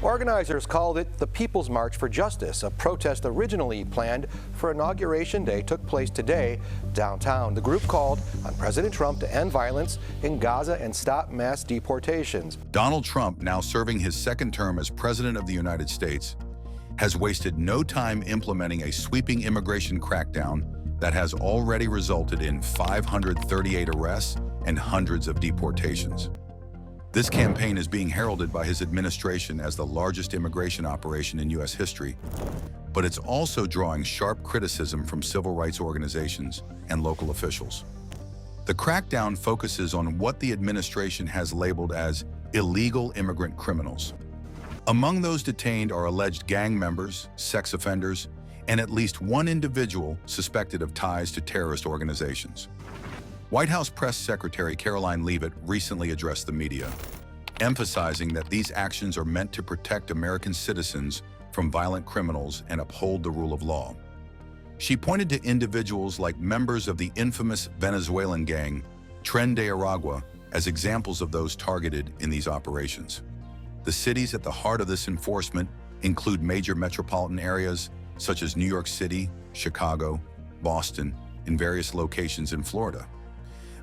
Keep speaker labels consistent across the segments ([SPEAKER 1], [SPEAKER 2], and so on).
[SPEAKER 1] Organizers called it the People's March for Justice. A protest originally planned for Inauguration Day took place today downtown. The group called on President Trump to end violence in Gaza and stop mass deportations.
[SPEAKER 2] Donald Trump, now serving his second term as President of the United States, has wasted no time implementing a sweeping immigration crackdown that has already resulted in 538 arrests and hundreds of deportations. This campaign is being heralded by his administration as the largest immigration operation in U.S. history, but it's also drawing sharp criticism from civil rights organizations and local officials. The crackdown focuses on what the administration has labeled as illegal immigrant criminals. Among those detained are alleged gang members, sex offenders, and at least one individual suspected of ties to terrorist organizations. White House Press Secretary Caroline Leavitt recently addressed the media, emphasizing that these actions are meant to protect American citizens from violent criminals and uphold the rule of law. She pointed to individuals like members of the infamous Venezuelan gang, Tren de Aragua, as examples of those targeted in these operations. The cities at the heart of this enforcement include major metropolitan areas such as New York City, Chicago, Boston, and various locations in Florida.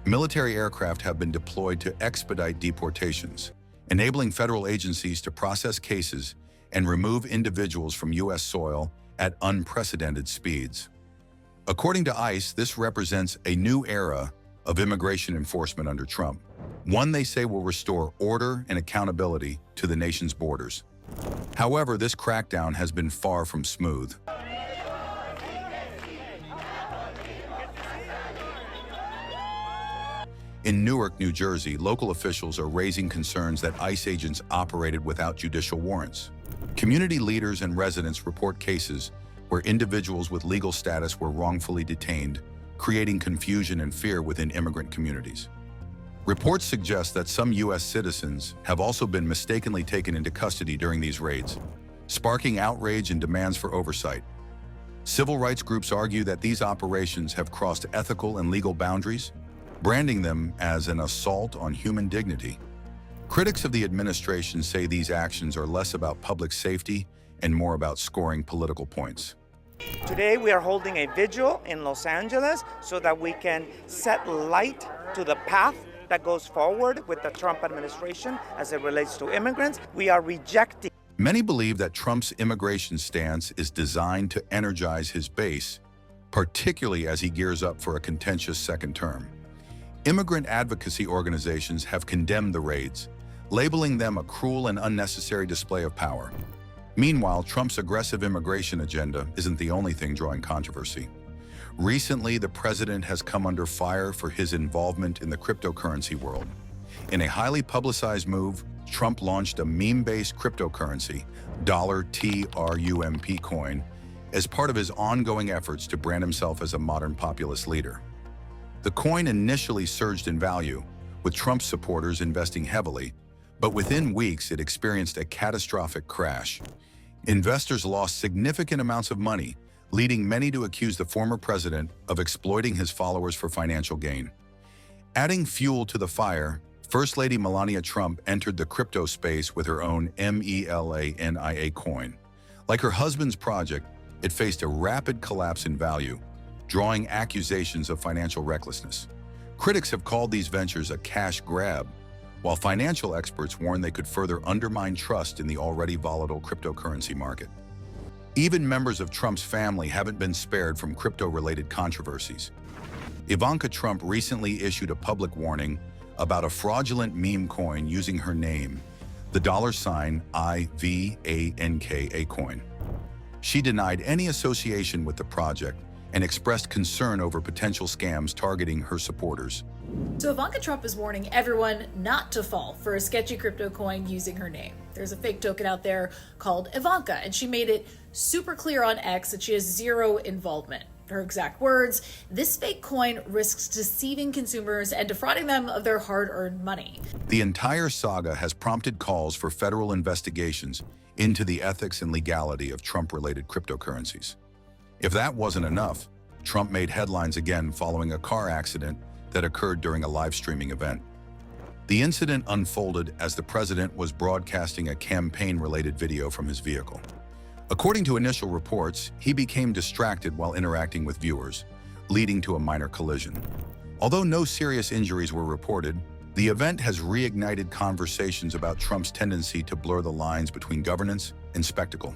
[SPEAKER 2] Military aircraft have been deployed to expedite deportations, enabling federal agencies to process cases and remove individuals from U.S. soil at unprecedented speeds. According to ICE, this represents a new era of immigration enforcement under Trump, one they say will restore order and accountability to the nation's borders. However, this crackdown has been far from smooth. In Newark, New Jersey, local officials are raising concerns that ICE agents operated without judicial warrants. Community leaders and residents report cases where individuals with legal status were wrongfully detained, creating confusion and fear within immigrant communities. Reports suggest that some U.S. citizens have also been mistakenly taken into custody during these raids, sparking outrage and demands for oversight. Civil rights groups argue that these operations have crossed ethical and legal boundaries, branding them as an assault on human dignity. Critics of the administration say these actions are less about public safety and more about scoring political points.
[SPEAKER 3] Today we are holding a vigil in Los Angeles so that we can set light to the path that goes forward with the Trump administration as it relates to immigrants. We are rejecting.
[SPEAKER 2] Many believe that Trump's immigration stance is designed to energize his base, particularly as he gears up for a contentious second term. Immigrant advocacy organizations have condemned the raids, labeling them a cruel and unnecessary display of power. Meanwhile, Trump's aggressive immigration agenda isn't the only thing drawing controversy. Recently, the president has come under fire for his involvement in the cryptocurrency world. In a highly publicized move, Trump launched a meme-based cryptocurrency, $TRUMP coin, as part of his ongoing efforts to brand himself as a modern populist leader. The coin initially surged in value, with Trump supporters investing heavily, but within weeks it experienced a catastrophic crash. Investors lost significant amounts of money, leading many to accuse the former president of exploiting his followers for financial gain. Adding fuel to the fire, First Lady Melania Trump entered the crypto space with her own MELANIA coin. Like her husband's project, it faced a rapid collapse in value, drawing accusations of financial recklessness. Critics have called these ventures a cash grab, while financial experts warn they could further undermine trust in the already volatile cryptocurrency market. Even members of Trump's family haven't been spared from crypto-related controversies. Ivanka Trump recently issued a public warning about a fraudulent meme coin using her name, the $IVANKA coin. She denied any association with the project and expressed concern over potential scams targeting her supporters.
[SPEAKER 4] So Ivanka Trump is warning everyone not to fall for a sketchy crypto coin using her name. There's a fake token out there called Ivanka, and she made it super clear on X that she has zero involvement. Her exact words, "This fake coin risks deceiving consumers and defrauding them of their hard-earned money."
[SPEAKER 2] The entire saga has prompted calls for federal investigations into the ethics and legality of Trump-related cryptocurrencies. If that wasn't enough, Trump made headlines again following a car accident that occurred during a live streaming event. The incident unfolded as the president was broadcasting a campaign-related video from his vehicle. According to initial reports, he became distracted while interacting with viewers, leading to a minor collision. Although no serious injuries were reported, the event has reignited conversations about Trump's tendency to blur the lines between governance and spectacle.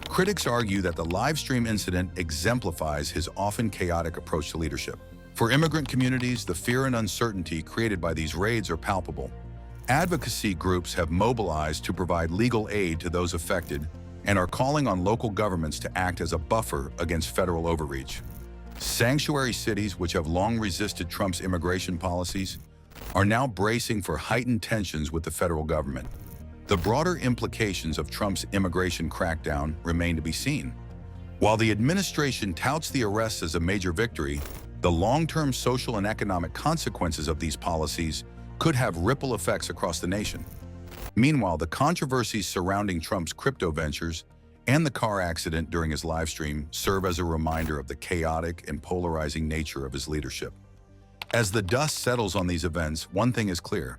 [SPEAKER 2] Critics argue that the live stream incident exemplifies his often chaotic approach to leadership. For immigrant communities, the fear and uncertainty created by these raids are palpable. Advocacy groups have mobilized to provide legal aid to those affected and are calling on local governments to act as a buffer against federal overreach. Sanctuary cities, which have long resisted Trump's immigration policies, are now bracing for heightened tensions with the federal government. The broader implications of Trump's immigration crackdown remain to be seen. While the administration touts the arrests as a major victory, the long-term social and economic consequences of these policies could have ripple effects across the nation. Meanwhile, the controversies surrounding Trump's crypto ventures and the car accident during his live stream serve as a reminder of the chaotic and polarizing nature of his leadership. As the dust settles on these events, one thing is clear: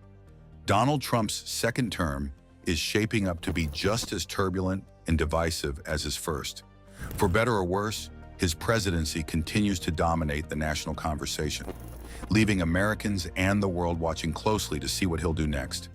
[SPEAKER 2] Donald Trump's second term is shaping up to be just as turbulent and divisive as his first. For better or worse, his presidency continues to dominate the national conversation, leaving Americans and the world watching closely to see what he'll do next.